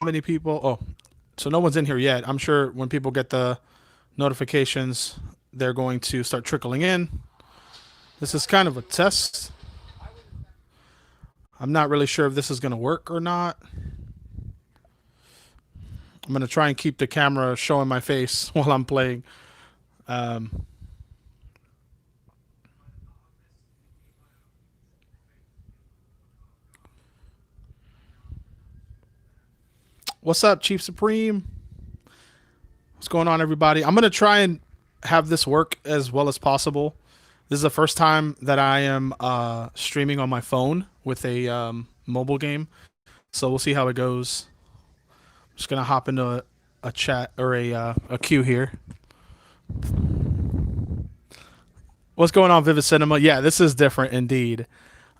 many people? Oh, so no one's in here yet. I'm sure when people get the notifications, they're going to start trickling in. This is kind of a test. I'm not really sure if this is going to work or not. I'm going to try and keep the camera showing my face while I'm playing. Um, what's up, Chief Supreme? What's going on, everybody? I'm going to try and have this work as well as possible. This is the first time that I am streaming on my phone with a mobile game. So we'll see how it goes. I'm just going to hop into a chat or a queue here. What's going on, Vivid Cinema? Yeah, this is different indeed.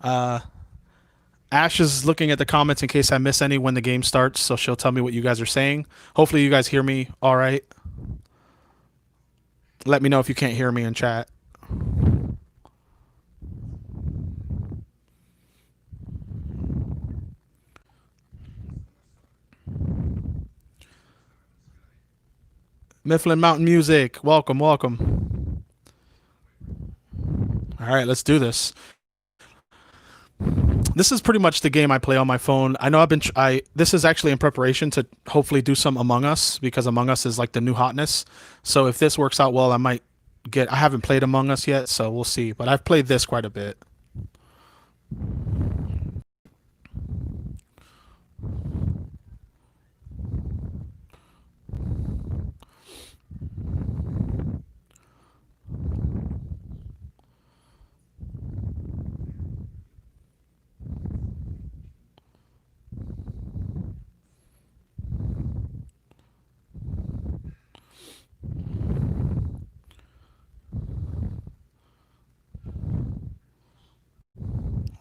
Uh, Ash is looking at the comments in case I miss any when the game starts, so she'll tell me what you guys are saying. Hopefully, you guys hear me all right. Let me know if you can't hear me in chat. Mifflin Mountain Music, welcome, welcome. All right, let's do this. This is pretty much the game I play on my phone. I know I've been I this is actually in preparation to hopefully do some Among Us because Among Us is like the new hotness. So if this works out well, I might get I haven't played Among Us yet, so we'll see. But I've played this quite a bit.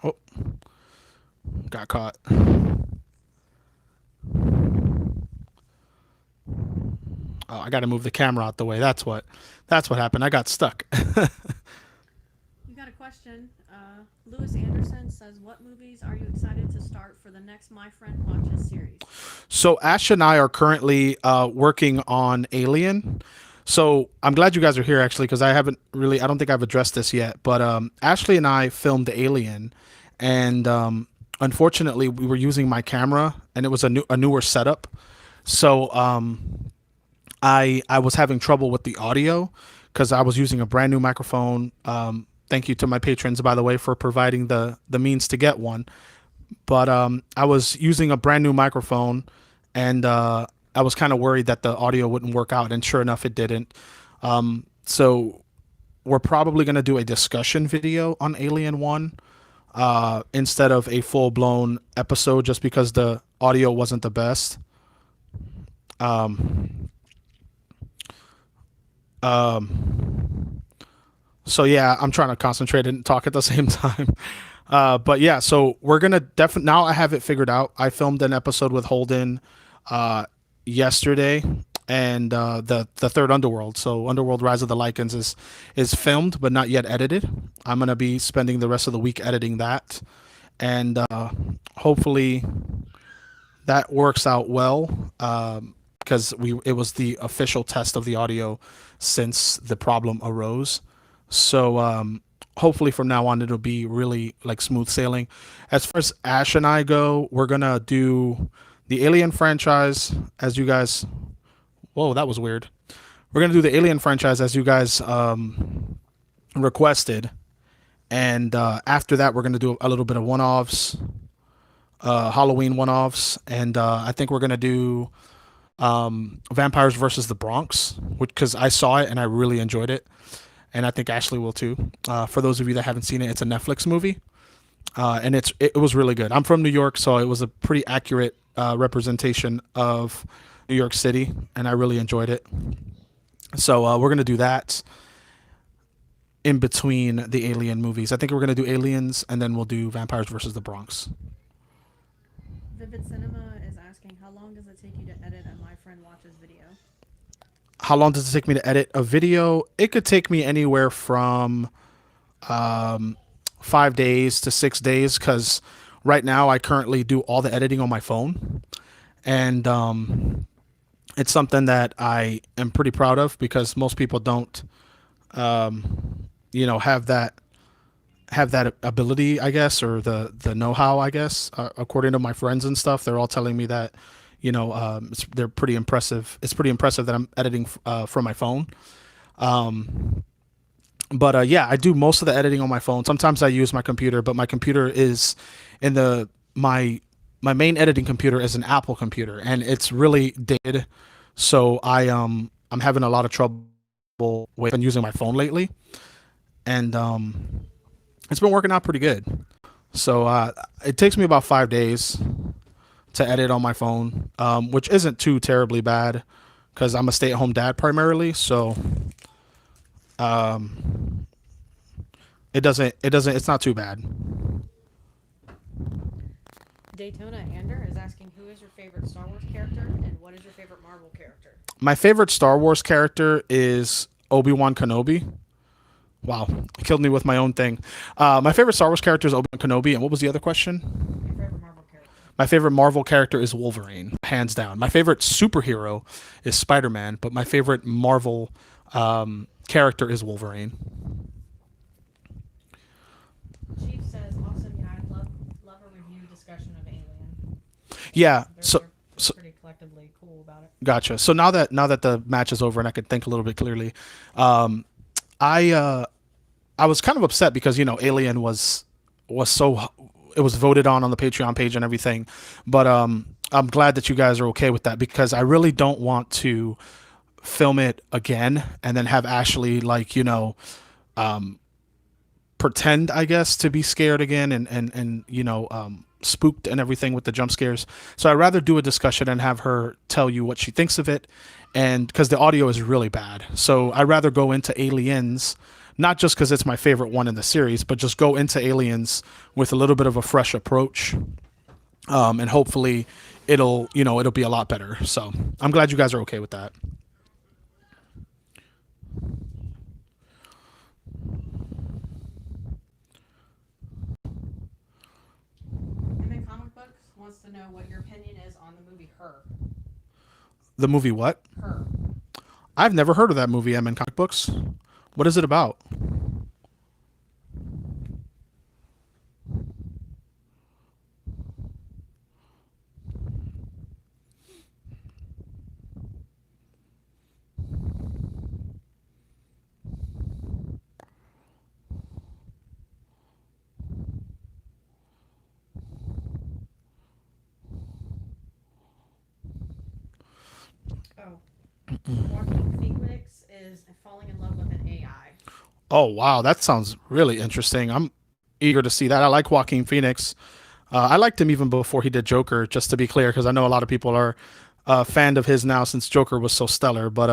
Oh, got caught. Oh, I got to move the camera out the way. That's what happened. I got stuck. You got a question. Lewis Anderson says, "What movies are you excited to start for the next My Friend Watches series?" So Ash and I are currently working on Alien. So I'm glad you guys are here actually because I don't think I've addressed this yet. But Ashley and I filmed Alien, and unfortunately we were using my camera and it was a newer setup. So I was having trouble with the audio because I was using a brand new microphone. Thank you to my patrons, by the way, for providing the means to get one. But I was using a brand new microphone, and I was kind of worried that the audio wouldn't work out, and sure enough, it didn't. So we're probably gonna do a discussion video on Alien One instead of a full blown episode, just because the audio wasn't the best. Um, um, so yeah, I'm trying to concentrate and talk at the same time. But yeah, so we're gonna definitely now I have it figured out. I filmed an episode with Holden uh, yesterday, and the third Underworld. So Underworld: Rise of the Lycans is filmed but not yet edited. I'm gonna be spending the rest of the week editing that, and hopefully that works out well. Because we it was the official test of the audio since the problem arose. So hopefully from now on it'll be really like smooth sailing. As far as Ash and I go, we're gonna do the Alien franchise as you guys. Whoa, that was weird. We're gonna do the Alien franchise as you guys requested, and after that we're gonna do a little bit of one-offs, Halloween one-offs, and I think we're gonna do Vampires versus the Bronx, which because I saw it and I really enjoyed it, and I think Ashley will too. For those of you that haven't seen it, it's a Netflix movie, and it was really good. I'm from New York, so it was a pretty accurate representation of New York City, and I really enjoyed it. So we're gonna do that in between the Alien movies. I think we're gonna do Aliens, and then we'll do Vampires versus the Bronx. Vivid Cinema is asking, "How long does it take you to edit a My Friend Watches video?" How long does it take me to edit a video? It could take me anywhere from um, 5 days to 6 days because right now I currently do all the editing on my phone, and it's something that I am pretty proud of because most people don't, have that ability, I guess, or the know-how, I guess. According to my friends and stuff, they're all telling me that, they're pretty impressive. It's pretty impressive that I'm editing from my phone. But yeah, I do most of the editing on my phone. Sometimes I use my computer, but my computer is in the my main editing computer is an Apple computer, and it's really dated. So I'm having a lot of trouble with using my phone lately, and it's been working out pretty good. So it takes me about 5 days to edit on my phone, which isn't too terribly bad because I'm a stay-at-home dad primarily. So um, it's not too bad. Daytona Ander is asking who is your favorite Star Wars character and what is your favorite Marvel character? My favorite Star Wars character is Obi-Wan Kenobi. Wow, killed me with my own thing. My favorite Star Wars character is Obi-Wan Kenobi, and what was the other question? Your favorite Marvel character. My favorite Marvel character is Wolverine, hands down. My favorite superhero is Spider-Man, but my favorite Marvel character is Wolverine. Chief says awesome. Yeah, I'd love a review discussion of Alien. Yeah, They're, so they're, they're so pretty collectively cool about it. gotcha. So now that the match is over and I can think a little bit clearly, um, I was kind of upset because Alien was so it was voted on the Patreon page and everything, but I'm glad that you guys are okay with that because I really don't want to film it again and then have Ashley pretend, I guess, to be scared again and spooked and everything with the jump scares. So I'd rather do a discussion and have her tell you what she thinks of it, and because the audio is really bad. So I'd rather go into Aliens, not just because it's my favorite one in the series, but just go into Aliens with a little bit of a fresh approach, and hopefully it'll be a lot better. So I'm glad you guys are okay with that. And then Comic Books wants to know what your opinion is on the movie Her. The movie what? Her. I've never heard of that movie. I'm in comic books. What is it about? Oh, Joaquin Phoenix is falling in love with an AI. Oh wow, that sounds really interesting. I'm eager to see that. I like Joaquin Phoenix. I liked him even before he did Joker, just to be clear, because I know a lot of people are fan of his now since Joker was so stellar. But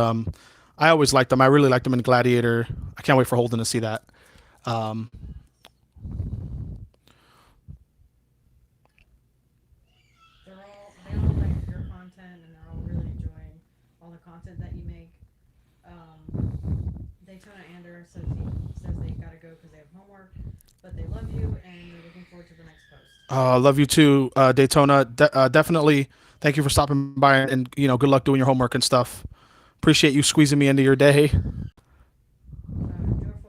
I always liked him. I really liked him in Gladiator. I can't wait for Holden to see that. Um, They all like your content and they're all really enjoying all the content that you make. Daytona Ander says they gotta go because they have homework, but they love you and they're looking forward to the next post. love you too, Daytona. Definitely. Thank you for stopping by, and good luck doing your homework and stuff. Appreciate you squeezing me into your day. Joyful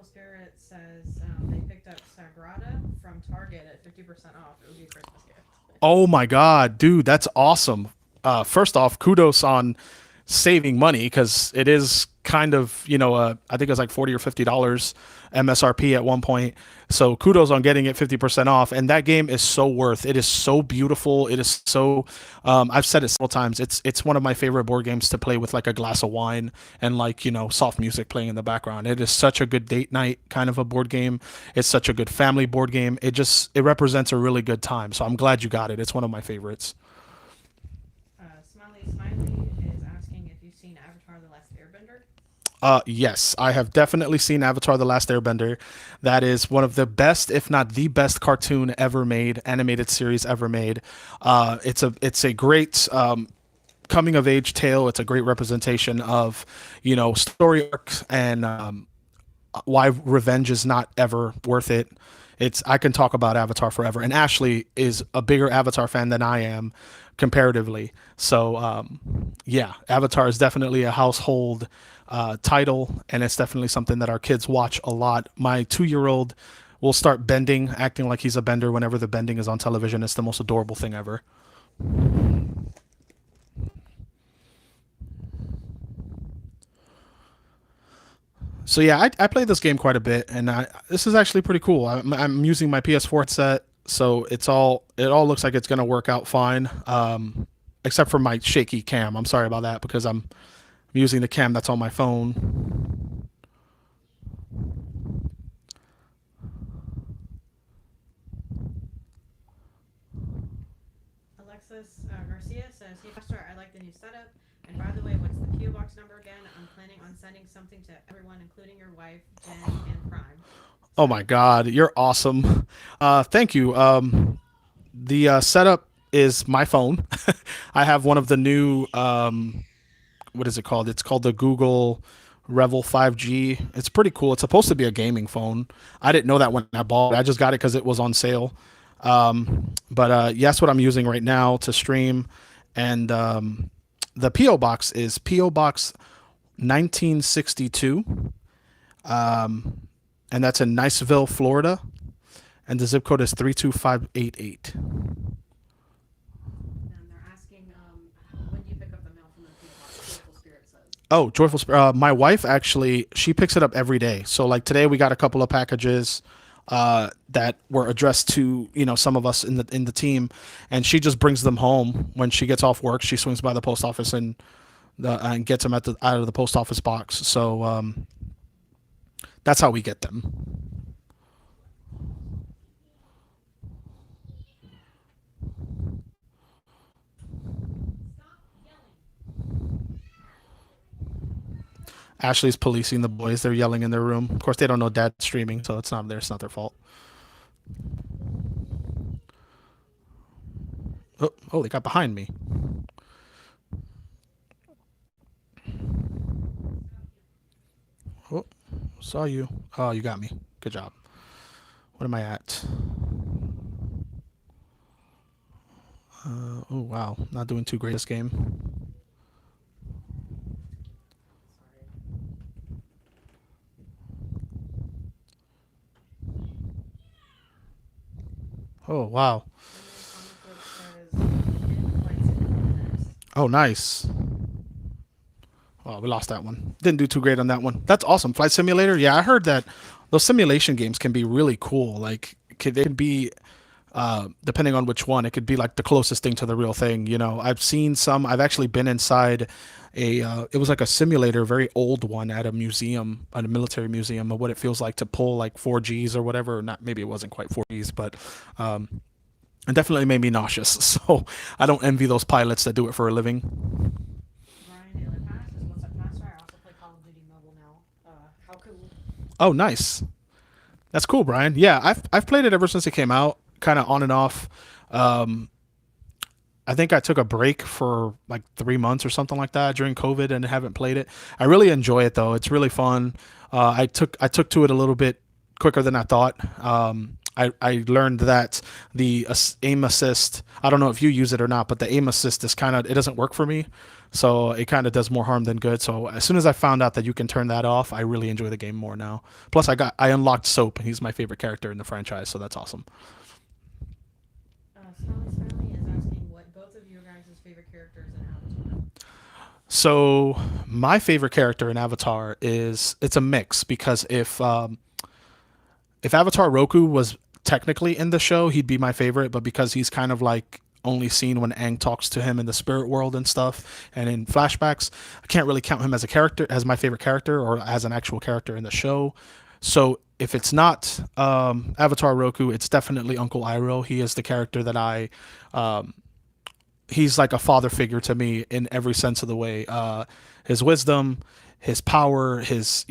Spirit says they picked up Sagrada from Target at 50% off. It would be a Christmas gift. Oh my God, dude, that's awesome. First off, kudos on saving money because it is kind of, I think it was like 40 or $50 MSRP at one point. So kudos on getting it 50% off. And that game is so worth. It is so beautiful. It is so, I've said it several times. It's one of my favorite board games to play with like a glass of wine and like, soft music playing in the background. It is such a good date night kind of a board game. It's such a good family board game. It represents a really good time. So I'm glad you got it. It's one of my favorites. Smiley is asking if you've seen Avatar: The Last Airbender. Yes, I have definitely seen Avatar: The Last Airbender. That is one of the best, if not the best, cartoon ever made, animated series ever made. It's a great coming of age tale. It's a great representation of story arcs and why revenge is not ever worth it. It's I can talk about Avatar forever. And Ashley is a bigger Avatar fan than I am comparatively. So yeah, Avatar is definitely a household title, and it's definitely something that our kids watch a lot. My 2 year old will start bending, acting like he's a bender whenever the bending is on television. It's the most adorable thing ever. So yeah, I played this game quite a bit, and this is actually pretty cool. I'm using my PS4 set, so it all looks like it's gonna work out fine, except for my shaky cam. I'm sorry about that because I'm using the cam that's on my phone. Alexis Garcia says, "Hey, Pastor, I like the new setup. And by the way, what's the PO box number again? I'm planning on sending something to everyone, including your wife, Jen, and Prime." Oh my God, you're awesome. Thank you. The setup is my phone. I have one of the new what is it called? It's called the Google Revel 5G. It's pretty cool. It's supposed to be a gaming phone. I didn't know that when I bought it. I just got it because it was on sale. But yes, what I'm using right now to stream, and the PO box is PO Box 1962, and that's in Niceville, Florida, and the zip code is 32588. And they're asking, when do you pick up the mail from the PO box? Joyful Spirit says. Oh, joyful! My wife actually she picks it up every day. So like today we got a couple of packages that were addressed to some of us in the team, and she just brings them home when she gets off work. She swings by the post office and gets them out of the post office box. So that's how we get them. Ashley's policing the boys. They're yelling in their room. Of course, they don't know Dad's streaming, so it's not their fault. Oh, oh, they got behind me. Oh, saw you. Oh, you got me. Good job. What am I at? Oh wow, not doing too great this game. Sorry. Oh wow. And then Comic Book says, "In Flight Simulators." Oh nice. Oh, we lost that one. Didn't do too great on that one. That's awesome. Flight Simulator. Yeah, I heard that those simulation games can be really cool. Like, they could be, depending on which one, it could be like the closest thing to the real thing. I've seen some. I've actually been inside it was like a simulator, a very old one at a museum, at a military museum, of what it feels like to pull like 4Gs or whatever. Or not, maybe it wasn't quite 4Gs, but um, it definitely made me nauseous. So I don't envy those pilots that do it for a living. Brian Taylor Pass says, "What's up, Pastor? I also play Call of Duty Mobile now. How cool." Oh, nice. That's cool, Brian. Yeah, I've played it ever since it came out, kind of on and off. Um, I think I took a break for like 3 months or something like that during COVID and haven't played it. I really enjoy it though. It's really fun. I took to it a little bit quicker than I thought. I learned that the aim assist. I don't know if you use it or not, but the aim assist is kind of it doesn't work for me. So it kind of does more harm than good. So as soon as I found out that you can turn that off, I really enjoy the game more now. Plus, I unlocked Soap, and he's my favorite character in the franchise, so that's awesome. Smiley is asking what both of your guys' favorite characters in Avatar. So my favorite character in Avatar is it's a mix because if Avatar Roku was technically in the show, he'd be my favorite, but because he's kind of like only seen when Aang talks to him in the spirit world and stuff and in flashbacks, I can't really count him as a character, as my favorite character or as an actual character in the show. So if it's not Avatar Roku, it's definitely Uncle Iroh. He is the character that um, he's like a father figure to me in every sense of the way. His wisdom, his power, his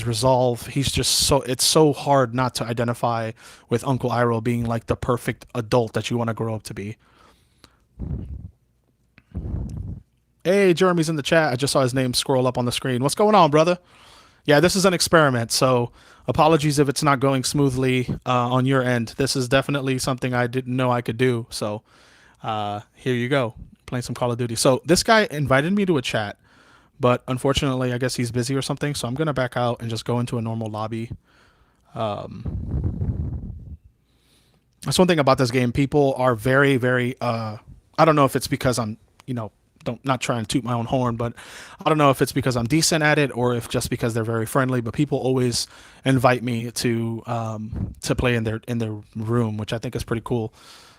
resolve. He's just so it's so hard not to identify with Uncle Iroh being like the perfect adult that you want to grow up to be. Hey, Jeremy's in the chat. I just saw his name scroll up on the screen. What's going on, brother? Yeah, this is an experiment, so apologies if it's not going smoothly on your end. This is definitely something I didn't know I could do. So here you go, playing some Call of Duty. So this guy invited me to a chat, but unfortunately, I guess he's busy or something. So I'm gonna back out and just go into a normal lobby. That's one thing about this game. People are very, very. I don't know if it's because I'm, don't not trying to toot my own horn, but I don't know if it's because I'm decent at it or if just because they're very friendly. But people always invite me to play in their room, which I think is pretty cool.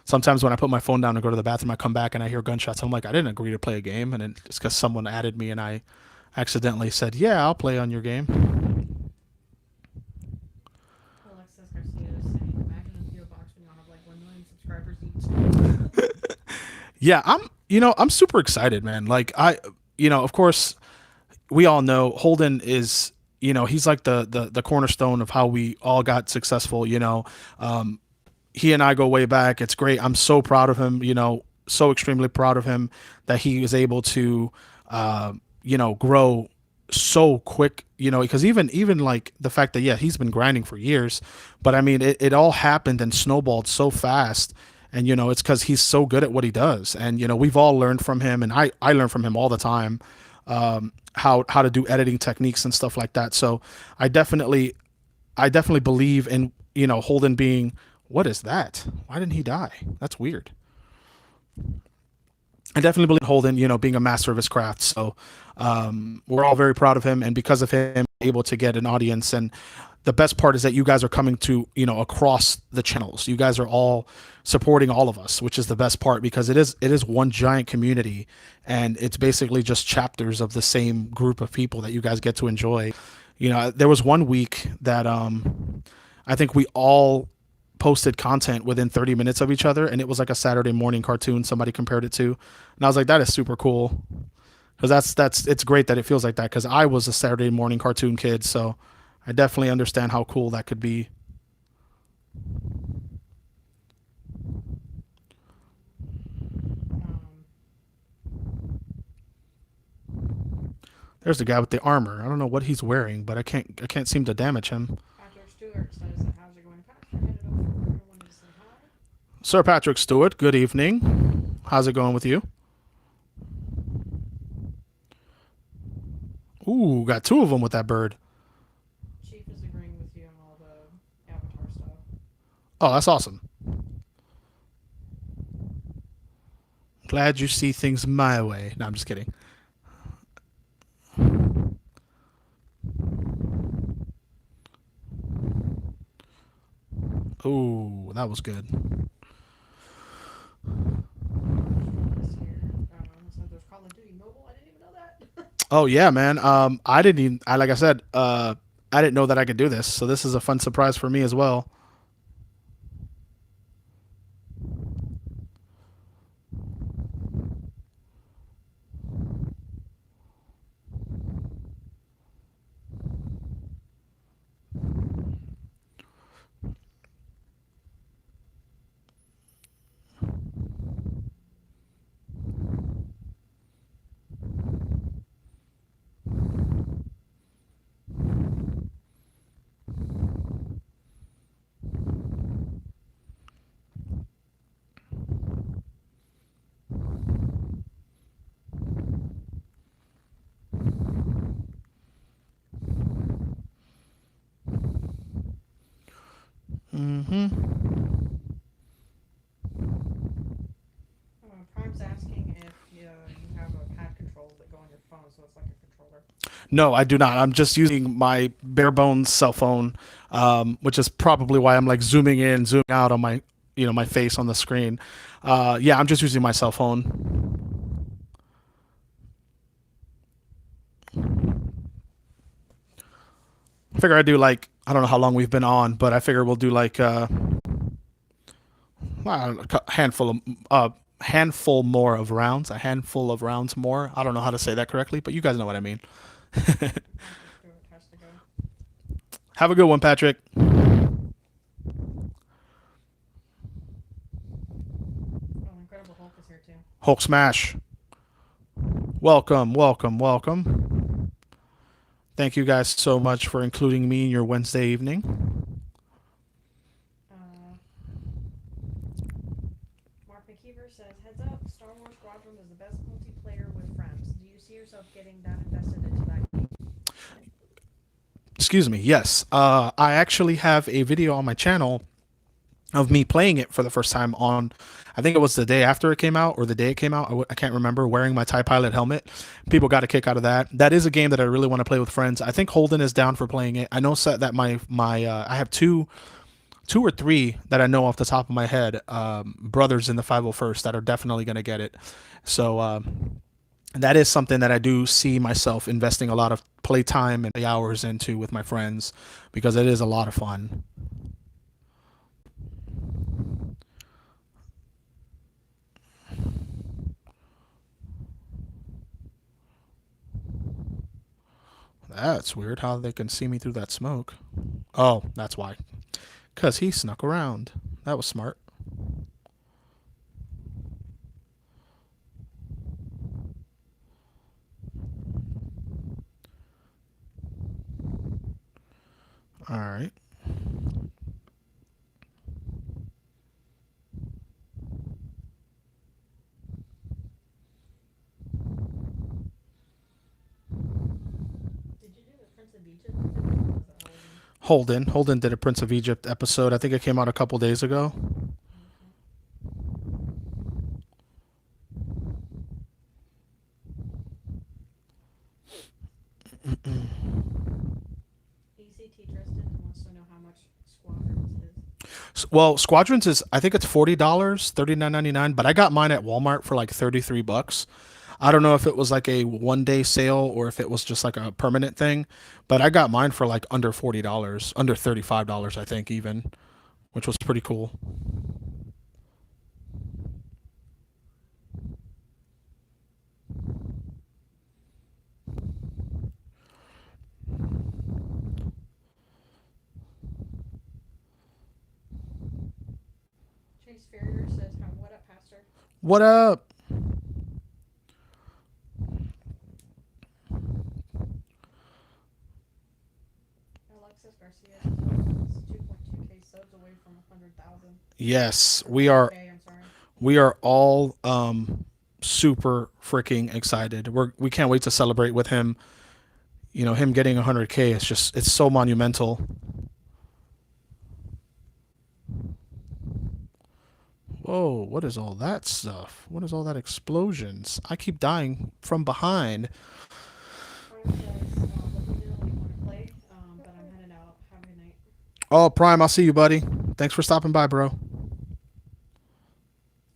Sometimes when I put my phone down and go to the bathroom, I come back and I hear gunshots. I'm like, I didn't agree to play a game, and it's because someone added me and I accidentally said, "Yeah, I'll play on your game." Alexis Garcia is saying, imagine a PO box when y'all have like 1 million subscribers each. Yeah, I'm super excited, man. Like of course, we all know Holden is, he's like the cornerstone of how we all got successful. He and I go way back. It's great. I'm so proud of him. So extremely proud of him that he was able to, grow so quick. Because even like the fact that, yeah, he's been grinding for years, but I mean it all happened and snowballed so fast. And it's because he's so good at what he does. And we've all learned from him, and I learn from him all the time, how to do editing techniques and stuff like that. So I definitely I definitely believe in Holden being, what is that? Why didn't he die? That's weird. I definitely believe in Holden, being a master of his craft. So we're all very proud of him, and because of him, able to get an audience. And the best part is that you guys are coming to across the channels. You guys are all supporting all of us, which is the best part, because it is one giant community, and it's basically just chapters of the same group of people that you guys get to enjoy. There was one week that I think we all posted content within 30 minutes of each other, and it was like a Saturday morning cartoon somebody compared it to, and I was like, that is super cool, because that's it's great that it feels like that, because I was a Saturday morning cartoon kid, so I definitely understand how cool that could be. Um, There's the guy with the armor. I don't know what he's wearing, but I can't seem to damage him. Patrick Stewart says, how's it going, Pastor? Headed over. I wanted to say hi. Sir Patrick Stewart, good evening. How's it going with you? Ooh, got two of them with that bird. Chief is agreeing with you on all the Avatar stuff. Oh, that's awesome. Glad you see things my way. No, I'm just kidding. Ooh, that was good. So there's Call of Duty Mobile. I didn't even know that. Oh yeah, man. I didn't even. I like I said. I didn't know that I could do this. So this is a fun surprise for me as well. Mm-hmm. Prime's asking if you have a pad controls that go on your phone, so it's like a controller. No, I do not. I'm just using my bare bones cell phone, which is probably why I'm like zooming in, zooming out on my, my face on the screen. Yeah, I'm just using my cell phone. I figure I do like, I don't know how long we've been on, but I figure we'll do like a handful more of rounds, a handful of rounds more. I don't know how to say that correctly, but you guys know what I mean. Patrick Stewart has to go. Have a good one, Patrick. Oh, Incredible Hulk is here too. Hulk smash. Welcome, welcome, welcome. Thank you guys so much for including me in your Wednesday evening. Uh, Mark McKeever says, "Heads up, Star Wars Squadron is the best multiplayer with friends. Do you see yourself getting that invested into that game?" Excuse me. Yes, I actually have a video on my channel of me playing it for the first time on, I think it was the day after it came out or the day it came out. I can't remember, wearing my TIE Pilot helmet. People got a kick out of that. That is a game that I really want to play with friends. I think Holden is down for playing it. I know that I have two or three that I know off the top of my head, brothers in the 501st that are definitely going to get it. So that is something that I do see myself investing a lot of playtime and hours into with my friends because it is a lot of fun. That's weird how they can see me through that smoke. Oh, that's why. Because he snuck around. That was smart. All right. Did you do the Prince of Egypt video, or was it Holden? Holden did a Prince of Egypt episode. I think it came out a couple days ago. Okay. ECT Tristan wants to know how much Squadrons is. Well, Squadrons is, I think it's $40, 39.99, but I got mine at Walmart for like 33 bucks. I don't know if it was like a 1 day sale or if it was just like a permanent thing, but I got mine for like under $40, under $35 I think even, which was pretty cool. Chase Ferrier says, "What up, Pastor?" What up? Alexis Garcia says, "Holden's 2.2K subs away from 100,000. Yes, Or 100K, I'm sorry." we are all super freaking excited. We can't wait to celebrate with him. You know, him getting 100K is just, it's so monumental. Whoa, what is all that stuff? What is all that explosions? I keep dying from behind. Prime says, "Let me know when you want to play, but I'm heading out. Have a good night." Oh, Prime, I'll see you, buddy. Thanks for stopping by, bro. Oh,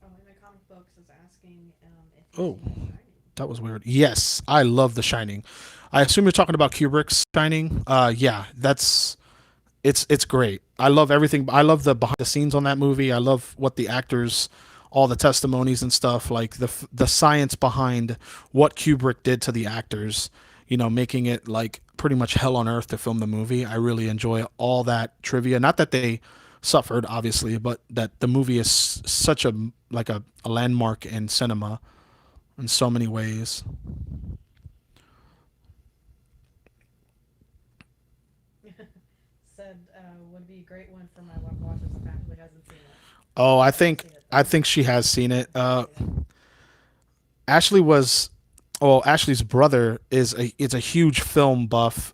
and the comic books is asking if you've Oh, seen The Shining. that was weird. Yes, I love The Shining. I assume you're talking about Kubrick's Shining. Yeah, that's, it's great. I love everything. I love the behind the scenes on that movie. I love what the actors, all the testimonies and stuff, like the science behind what Kubrick did to the actors. You know, making it like pretty much hell on earth to film the movie. I really enjoy all that trivia. Not that they suffered, obviously, but that the movie is such a like a landmark in cinema in so many ways. Said, "Would be a great one for my wife watches the fact who hasn't seen it." Oh, I I haven't think seen it I though. think she has seen it. I haven't seen it. Ashley was, well, Ashley's brother is a huge film buff.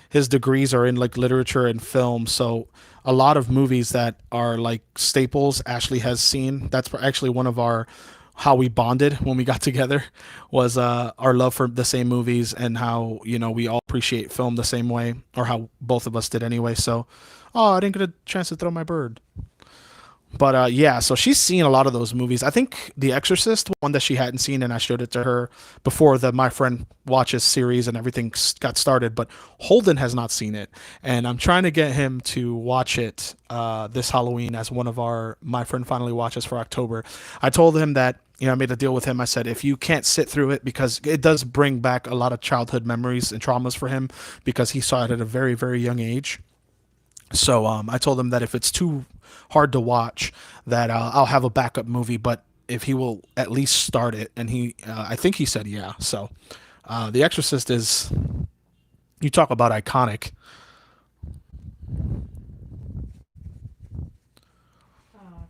His degrees are in like literature and film, so a lot of movies that are like staples Ashley has seen. That's actually one of our how we bonded when we got together was our love for the same movies and how we all appreciate film the same way, or how both of us did anyway. So, oh, I didn't get a chance to throw my bird. But yeah, so she's seen a lot of those movies. I think The Exorcist, one that she hadn't seen, and I showed it to her before the My Friend Watches series and everything got started. But Holden has not seen it, and I'm trying to get him to watch it this Halloween as one of our My Friend Finally Watches for October. I told him that. I made a deal with him. I said, if you can't sit through it, because it does bring back a lot of childhood memories and traumas for him, because he saw it at a very, very young age. So I told him that if it's too hard to watch, that I'll have a backup movie. But if he will at least start it, and I think he said yeah. So The Exorcist is You talk about iconic.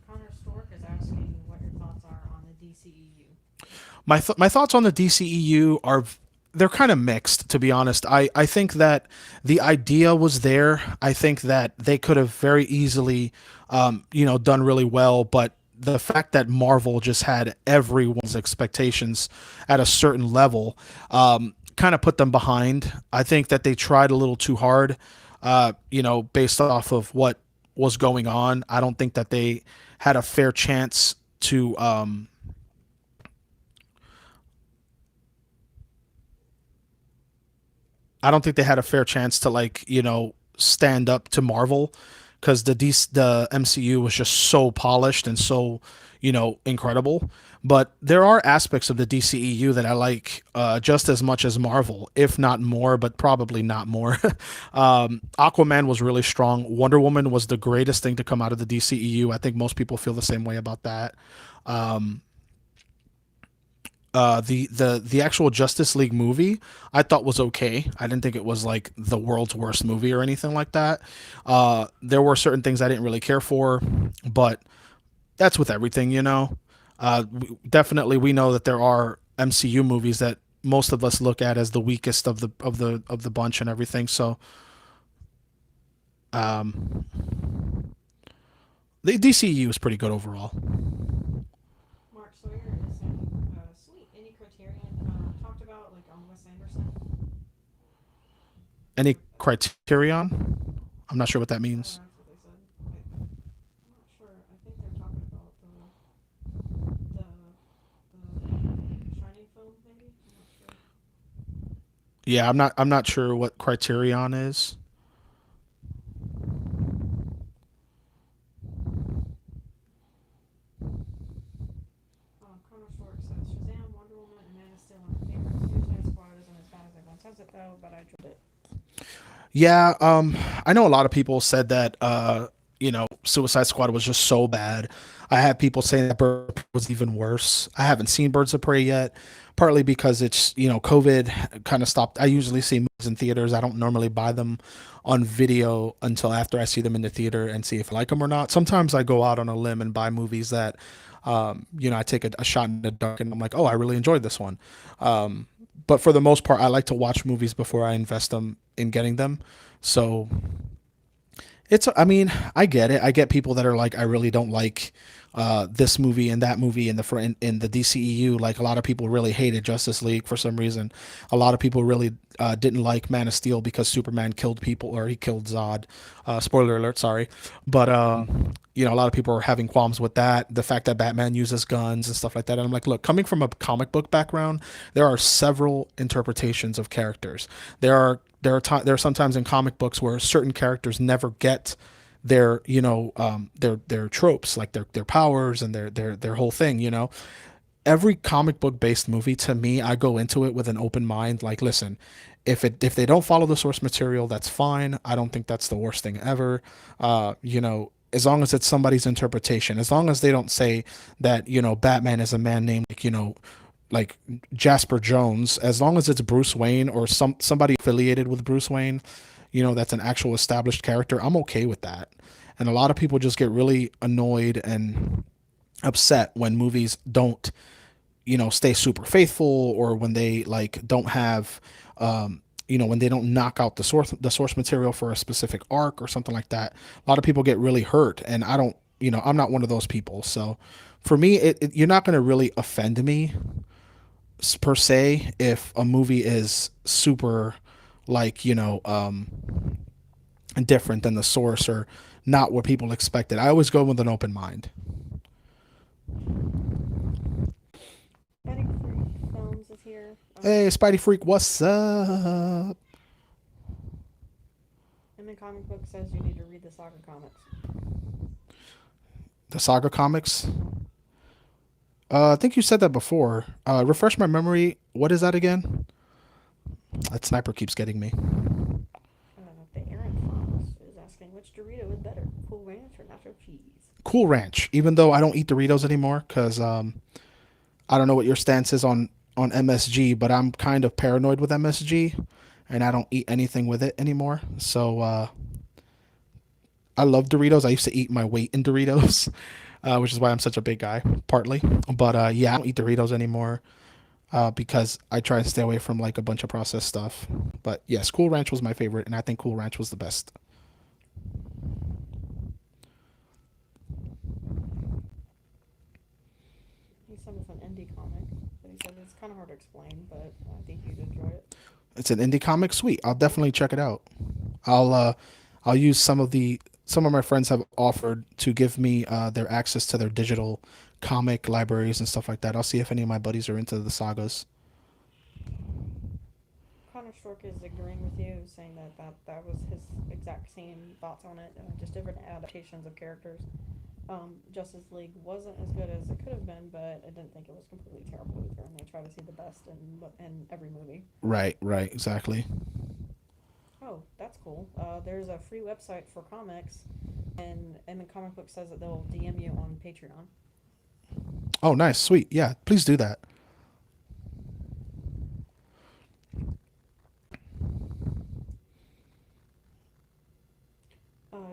Connor Stork is asking what your thoughts are on the DCEU. My thoughts on the DCEU are they're kind of mixed, to be honest. I think that the idea was there. I think that they could have very easily done really well, but the fact that Marvel just had everyone's expectations at a certain level kind of put them behind. I think that they tried a little too hard, based off of what was going on. I don't think that they had a fair chance to I don't think they had a fair chance to stand up to Marvel because the MCU was just so polished and so incredible. But there are aspects of the DCEU that I like just as much as Marvel, if not more, but probably not more. Aquaman was really strong. Wonder Woman was the greatest thing to come out of the DCEU. I think most people feel the same way about that. Um, the actual Justice League movie I thought was okay. I didn't think it was like the world's worst movie or anything like that. There were certain things I didn't really care for, but that's with everything, you know. Definitely, we know that there are MCU movies that most of us look at as the weakest of the bunch and everything. So um, the DCU is pretty good overall. Mark Sawyer is saying, sweet, any Criterion talked about, like on Wes Anderson? Any Criterion? I'm not sure what that means. That's what they said. I'm not sure. I think they're talking about the Shining film, maybe? I'm not sure. Yeah, I'm not sure what Criterion is. Connor Stork says Shazam, Wonder Woman, and Man of Steel are my favorites. Suicide Squad isn't as bad as everyone says it though, but I enjoyed it. Yeah, I know a lot of people said that Suicide Squad was just so bad. I had people saying that Birds of Prey was even worse. I haven't seen Birds of Prey yet, partly because it's, COVID kind of stopped. I usually see movies in theaters. I don't normally buy them on video until after I see them in the theater and see if I like them or not. Sometimes I go out on a limb and buy movies that I take a shot in the dark and I'm like, oh, I really enjoyed this one. But for the most part, I like to watch movies before I invest them in getting them. So I mean, I get it. I get people that are like, I really don't like this movie and that movie in the DCEU. Like a lot of people really hated Justice League for some reason. A lot of people really didn't like Man of Steel because Superman killed people or he killed Zod. Spoiler alert, sorry. But a lot of people are having qualms with that. The fact that Batman uses guns and stuff like that. And I'm like, look, coming from a comic book background, there are several interpretations of characters. There are sometimes in comic books where certain characters never get their tropes, like their powers and their whole thing. Every comic book based movie, to me, I go into it with an open mind. Like, listen, if they don't follow the source material, that's fine. I don't think that's the worst thing ever. As long as it's somebody's interpretation, as long as they don't say that Batman is a man named like Jasper Jones, as long as it's Bruce Wayne or somebody affiliated with Bruce Wayne, that's an actual established character, I'm okay with that. And a lot of people just get really annoyed and upset when movies don't, stay super faithful, or when they like don't have when they don't knock out the source material for a specific arc or something like that. A lot of people get really hurt, and I don't, I'm not one of those people. So for me, you're not going to really offend me per se if a movie is super like different than the source or not what people expected. I always go with an open mind. Betting Free Films is here. Hey, Spidey Freak, what's up? And the comic book says you need to read the Saga comics. The Saga comics. I think you said that before. Refresh my memory. What is that again? That sniper keeps getting me. The Aaron Fox is asking which Dorito is better, Cool Ranch or Nacho Cheese? Cool Ranch. Even though I don't eat Doritos anymore, because I don't know what your stance is on MSG, but I'm kind of paranoid with MSG, and I don't eat anything with it anymore. So I love Doritos. I used to eat my weight in Doritos, which is why I'm such a big guy, partly. But yeah, I don't eat Doritos anymore because I try to stay away from like a bunch of processed stuff. But yes, Cool Ranch was my favorite, and I think Cool Ranch was the best. He sent us an indie comic, but he said it's kind of hard to explain, but I think you'd enjoy it. It's an indie comic. Sweet. I'll definitely check it out. I'll uh I'll use some of my friends have offered to give me their access to their digital comic libraries and stuff like that. I'll see if any of my buddies are into the sagas. Connor Stork is agreeing with you, saying that was his exact same thoughts on it, just different adaptations of characters. Justice League wasn't as good as it could have been, but I didn't think it was completely terrible either. And they try to see the best in every movie. Right, right, exactly. Oh, that's cool. There's a free website for comics, and the comic book says that they'll DM you on Patreon. Oh, nice, sweet. Yeah, please do that.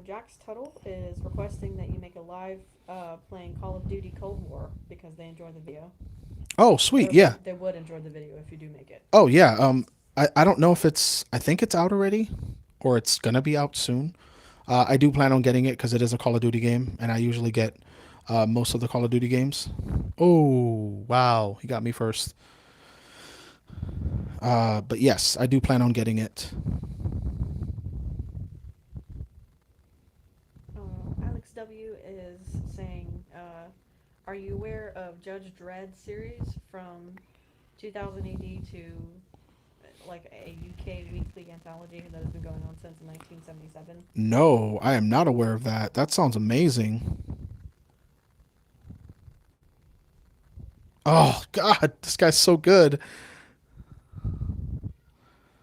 Jax Tuttle is requesting that you make a live playing Call of Duty Cold War because they enjoy the video. Oh, sweet. Or Yeah. they would enjoy the video if you do make it. Oh, yeah. I don't know if I think it's out already or it's gonna be out soon. I do plan on getting it because it is a Call of Duty game, and I usually get most of the Call of Duty games. Oh, wow. He got me first. But yes, I do plan on getting it. Alex W is saying, are you aware of Judge Dredd series from 2000 AD to like a UK weekly anthology that has been going on since 1977? No, I am not aware of that. That sounds amazing. Oh, God. This guy's so good.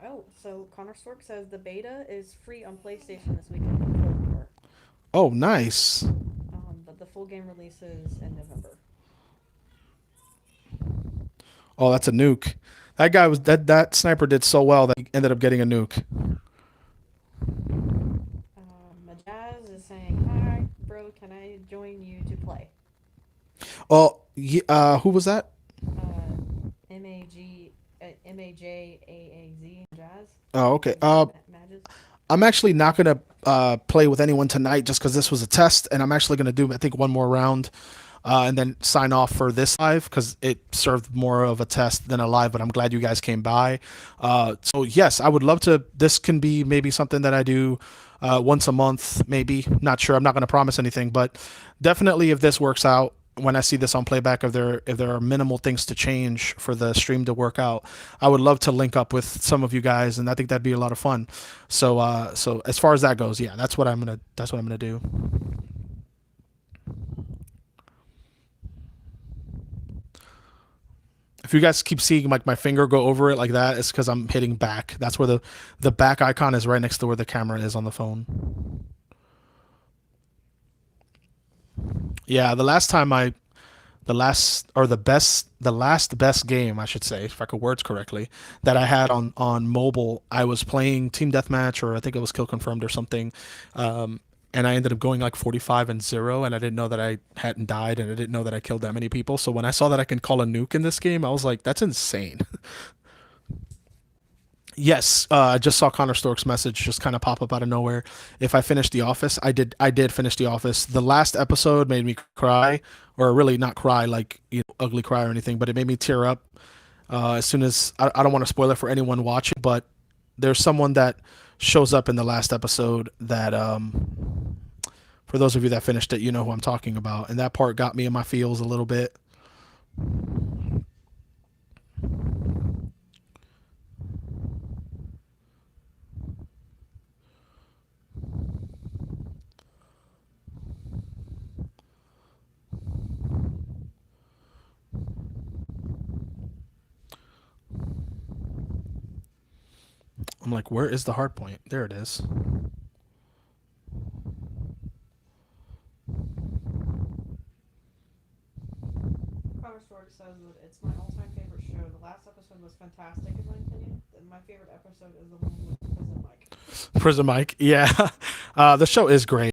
Oh, so Connor Stork says the beta is free on PlayStation this weekend for Cold War. Oh, nice. But the full game releases in November. Oh, that's a nuke. That sniper did so well that he ended up getting a nuke. Majaz is saying, "Hi, bro. Can I join you to play?" Oh, who was that? Uh, Majaaz. Jazz. Oh, okay. Majaz. I'm actually not gonna play with anyone tonight just because this was a test, and I'm actually gonna do I think one more round, and then sign off for this live because it served more of a test than a live. But I'm glad you guys came by. So yes, I would love to. This can be maybe something that I do once a month, maybe. Not sure. I'm not gonna promise anything, but definitely if this works out. When I see this on playback, if there are minimal things to change for the stream to work out, I would love to link up with some of you guys, and I think that'd be a lot of fun. So as far as that goes, yeah, that's what I'm gonna do. If you guys keep seeing like my finger go over it like that, it's because I'm hitting back. That's where the back icon is right next to where the camera is on the phone. Yeah, the last or the last best game I should say, if I could words correctly, that I had on mobile. I was playing Team Deathmatch, or I think it was Kill Confirmed or something, and I ended up going like 45-0, and I didn't know that I hadn't died, and I didn't know that I killed that many people. So when I saw that I can call a nuke in this game, I was like, that's insane. Yes, I just saw Connor Stork's message just kind of pop up out of nowhere. If I finished The Office, I did finish The Office. The last episode made me cry, or really not cry like ugly cry or anything, but it made me tear up. As soon as I don't want to spoil it for anyone watching, but there's someone that shows up in the last episode that for those of you that finished it, you know who I'm talking about, and that part got me in my feels a little bit. I'm like, where is the hard point? There it is. Connor Stork says that it's my all-time favorite show. The last episode was fantastic, in my opinion. my favorite episode is the one with Prison Mike. Prison Mike. Yeah. The show is great.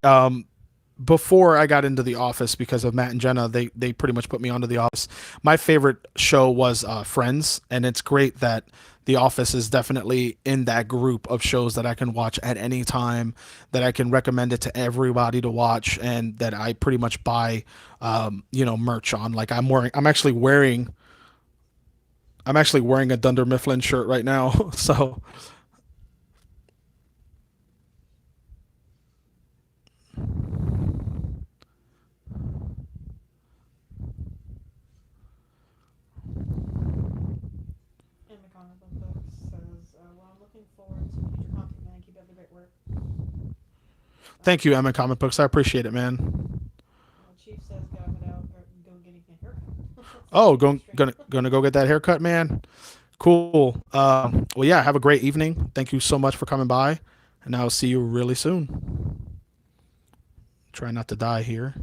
Before I got into The Office because of Matt and Jenna, they pretty much put me onto The Office. My favorite show was Friends, and it's great that The Office is definitely in that group of shows that I can watch at any time, that I can recommend it to everybody to watch, and that I pretty much buy, merch on. Like I'm actually wearing a Dunder Mifflin shirt right now. So And the comic book says, well, I'm looking forward to future content, man. Keep up the great work. thank you, Emma Comic Books. I appreciate it, man. Chief says, got it out, or go getting a haircut. Sounds Oh, pretty gonna go get that haircut, man. Cool. Well, yeah. Have a great evening. Thank you so much for coming by, and I'll see you really soon. Try not to die here.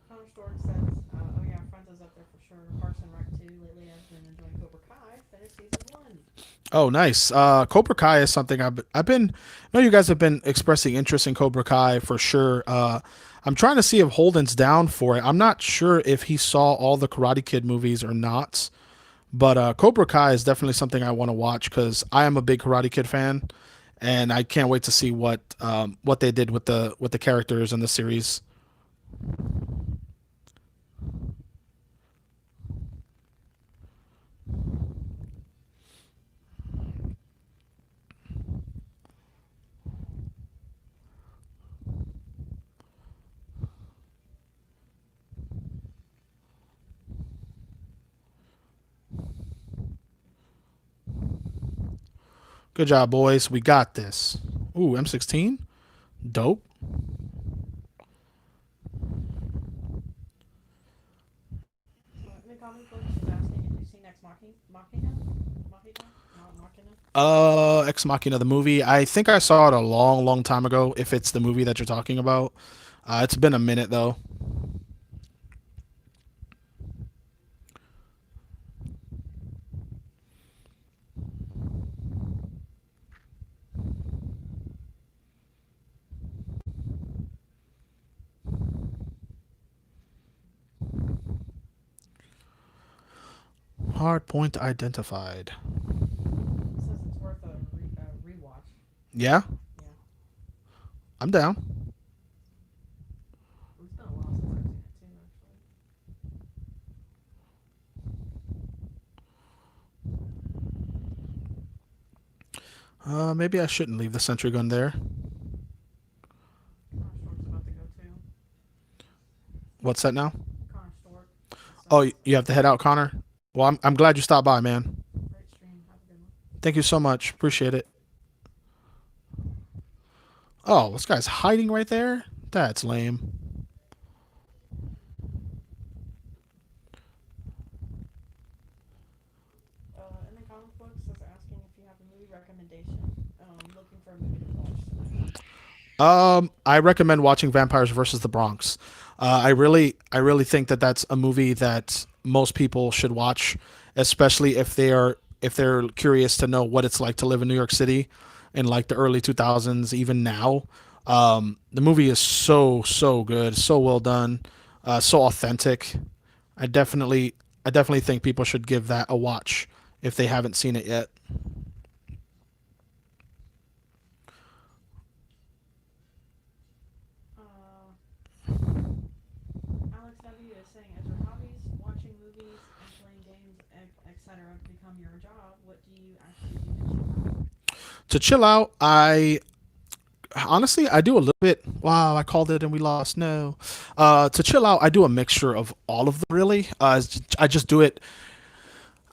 Connor Stork says, oh yeah, Friends is up there for sure. Parks and Rec too. Lately I've been enjoying Cobra Kai. Finished season one. Oh, nice. Cobra Kai is something I've been. I know you guys have been expressing interest in Cobra Kai for sure. I'm trying to see if Holden's down for it. I'm not sure if he saw all the Karate Kid movies or not, but Cobra Kai is definitely something I want to watch because I am a big Karate Kid fan, and I can't wait to see what they did with the characters in the series. Good job, boys. We got this. Ooh, M16. Dope. In the comic books is asking if you've seen Machina? Machina? Not Machina? Ex Machina the movie. I think I saw it a long, long time ago. If it's the movie that you're talking about, it's been a minute though. Hard point identified. It says it's worth a rewatch. Yeah, Yeah. I'm down. It's been a while since I've seen it too, actually. Maybe I shouldn't leave the sentry gun there. Connor Stork's about to go too. What's that now? Connor Stork. Oh, So, you have to head out, Connor. Well, I'm glad you stopped by, man. great stream. Have a good one. Thank you so much. Appreciate it. Oh, this guy's hiding right there. That's lame. In the comic books is asking if you have a movie recommendation. Looking for a movie to watch tonight. I recommend watching Vampires versus the Bronx. I really think that that's a movie that most people should watch, especially if they're curious to know what it's like to live in New York City in like the early 2000s, even now. The movie is so good, so well done, so authentic. I definitely think people should give that a watch if they haven't seen it yet. Uh, Alex W is saying, as your hobbies, watching movies and playing games, etc., become your job, what do you actually do to chill out? To chill out, I honestly I do a little bit. Wow, I called it and we lost. No. To chill out, I do a mixture of all of them really. I just do it.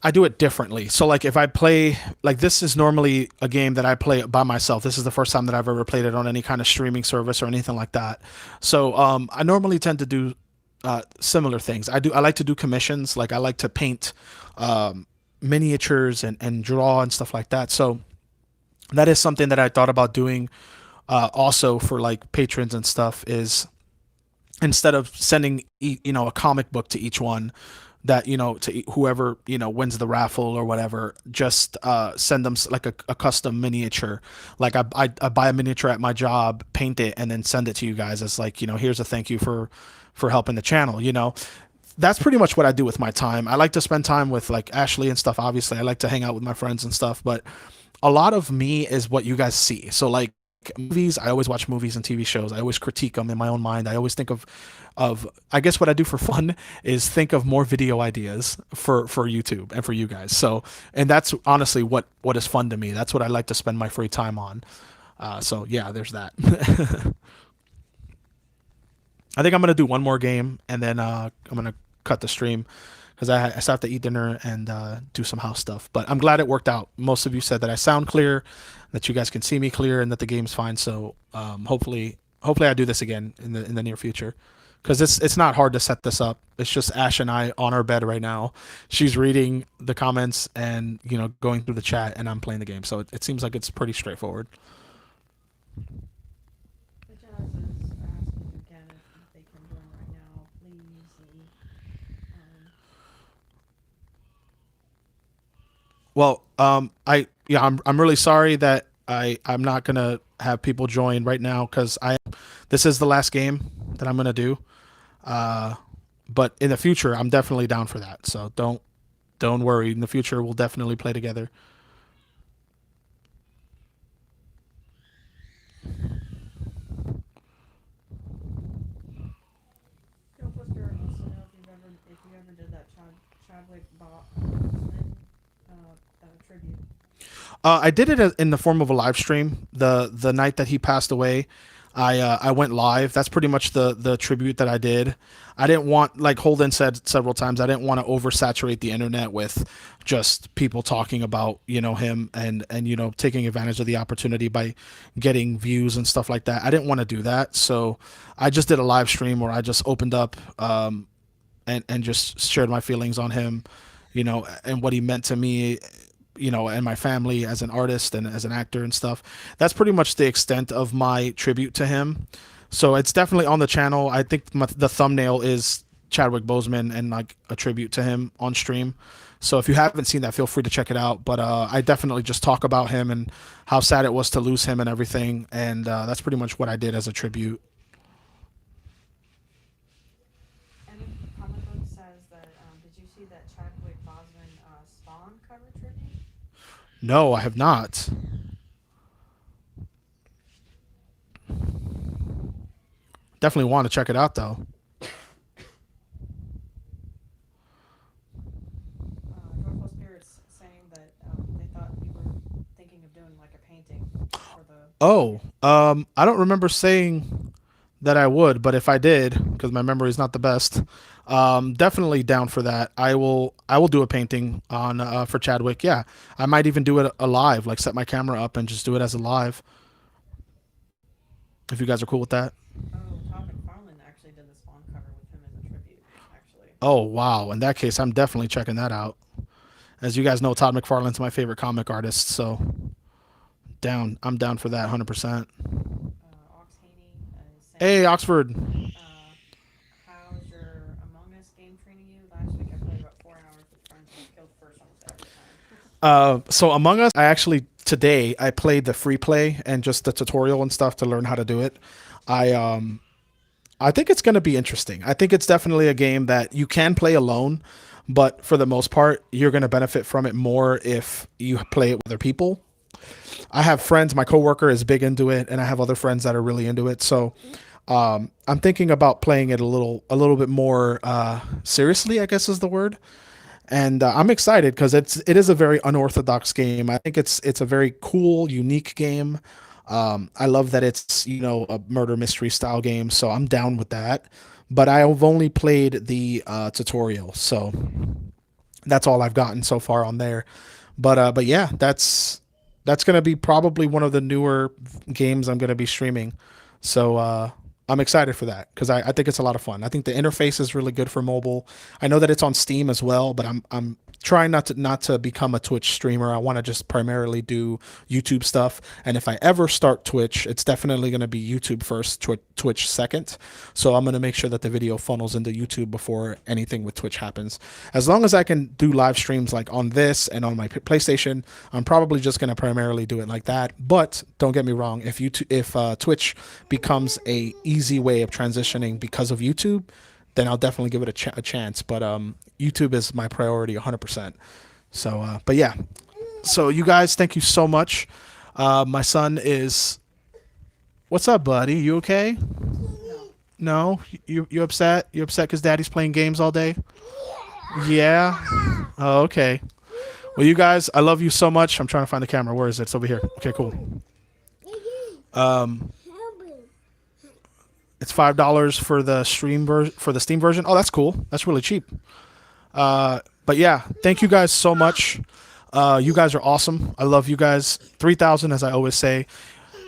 I do it differently. So like if I play like this is normally a game that I play by myself. This is the first time that I've ever played it on any kind of streaming service or anything like that. So I normally tend to do similar things. I like to do commissions. Like I like to paint miniatures and draw and stuff like that. So that is something that I thought about doing also for like patrons and stuff is instead of sending a comic book to each one, that to whoever wins the raffle or whatever, just send them like a custom miniature. Like I buy a miniature at my job, paint it, and then send it to you guys as like, here's a thank you for helping the channel. That's pretty much what I do with my time. I like to spend time with like Ashley and stuff. Obviously, I like to hang out with my friends and stuff, but a lot of me is what you guys see. So like movies, I always watch movies and TV shows. I always critique them in my own mind. I always think of I guess what I do for fun is think of more video ideas for YouTube and for you guys. So, and that's honestly what is fun to me. That's what I like to spend my free time on. So yeah, there's that. I think I'm gonna do one more game and then I'm gonna cut the stream because I still have to eat dinner and do some house stuff. But I'm glad it worked out. Most of you said that I sound clear, that you guys can see me clear, and that the game's fine. So hopefully I do this again in the near future, because it's not hard to set this up. It's just Ash and I on our bed right now. She's reading the comments and going through the chat, and I'm playing the game. So it seems like it's pretty straightforward. The Jazz is asking again if they can join right now, please. Well, I'm really sorry that I'm not gonna have people join right now because this is the last game that I'm gonna do. Uh, but in the future, I'm definitely down for that. So don't worry. In the future, we'll definitely play together. Joe Blister wants to know if you ever did that Chadwick Boseman tribute. I did it in the form of a live stream. The night that he passed away, I went live. That's pretty much the tribute that I did. I didn't want, like Holden said several times, I didn't want to oversaturate the internet with just people talking about him and taking advantage of the opportunity by getting views and stuff like that. I didn't want to do that, so I just did a live stream where I just opened up and just shared my feelings on him, and what he meant to me, and my family as an artist and as an actor and stuff. That's pretty much the extent of my tribute to him. So it's definitely on the channel. I think the thumbnail is Chadwick Boseman and like a tribute to him on stream. So if you haven't seen that, feel free to check it out. But I definitely just talk about him and how sad it was to lose him and everything. And that's pretty much what I did as a tribute. And the comic book says that, did you see that Chadwick Boseman Spawn cover tribute? No, I have not. Definitely want to check it out though. Joyful Spirits saying that they thought you were thinking of doing like a painting for the. Oh, I don't remember saying that I would, but if I did, because my memory is not the best, definitely down for that. I will do a painting on for Chadwick. Yeah, I might even do it a live, like set my camera up and just do it as a live. If you guys are cool with that. Oh, Todd McFarlane actually did the Spawn cover with him as a tribute, actually. Oh wow, in that case, I'm definitely checking that out. As you guys know, Todd McFarlane's my favorite comic artist, so I'm down for that 100%. Ox Haney is saying, Hey, Oxford. how's your Among Us game treating you? Last week I played about 4 hours with friends and killed the first almost every time. So Among Us, I actually today I played the free play and just the tutorial and stuff to learn how to do it. I think it's going to be interesting. I think it's definitely a game that you can play alone, but for the most part, you're going to benefit from it more if you play it with other people. I have friends, my coworker is big into it, and I have other friends that are really into it. So I'm thinking about playing it a little bit more seriously, I guess is the word. And I'm excited because it is a very unorthodox game. I think it's a very cool, unique game. I love that it's a murder mystery style game, so I'm down with that. But I've only played the tutorial, so that's all I've gotten so far on there. But yeah, that's gonna be probably one of the newer games I'm gonna be streaming. So I'm excited for that because I think it's a lot of fun. I think the interface is really good for mobile. I know that it's on Steam as well, but I'm trying not to become a Twitch streamer. I want to just primarily do YouTube stuff. And if I ever start Twitch, it's definitely going to be YouTube first, Twitch second. So I'm going to make sure that the video funnels into YouTube before anything with Twitch happens. As long as I can do live streams like on this and on my PlayStation, I'm probably just going to primarily do it like that. But don't get me wrong, if Twitch becomes a easy way of transitioning because of YouTube, then I'll definitely give it a chance. But YouTube is my priority 100%. So, but yeah. So you guys, thank you so much. My son is. What's up, buddy? You okay? No. You upset? You upset because Daddy's playing games all day? Yeah. Oh, okay. Well, you guys, I love you so much. I'm trying to find the camera. Where is it? It's over here. Okay, cool. It's $5 for the Steam version. Oh, that's cool. That's really cheap. But yeah, thank you guys so much. You guys are awesome. I love you guys. 3,000, as I always say.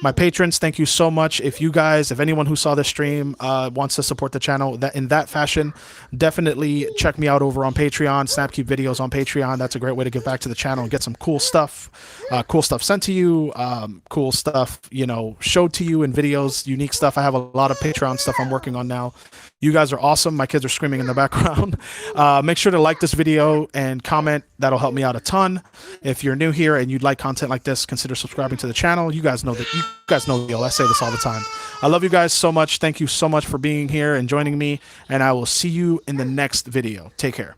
My patrons, thank you so much. If anyone who saw this stream wants to support the channel in that fashion, definitely check me out over on Patreon. Snapkeep videos on Patreon. That's a great way to give back to the channel and get some cool stuff sent to you, cool stuff, showed to you in videos, unique stuff. I have a lot of Patreon stuff I'm working on now. You guys are awesome. My kids are screaming in the background. Make sure to like this video and comment. That'll help me out a ton. If you're new here and you'd like content like this, consider subscribing to the channel. You guys know the deal. I say this all the time. I love you guys so much. Thank you so much for being here and joining me. And I will see you in the next video. Take care.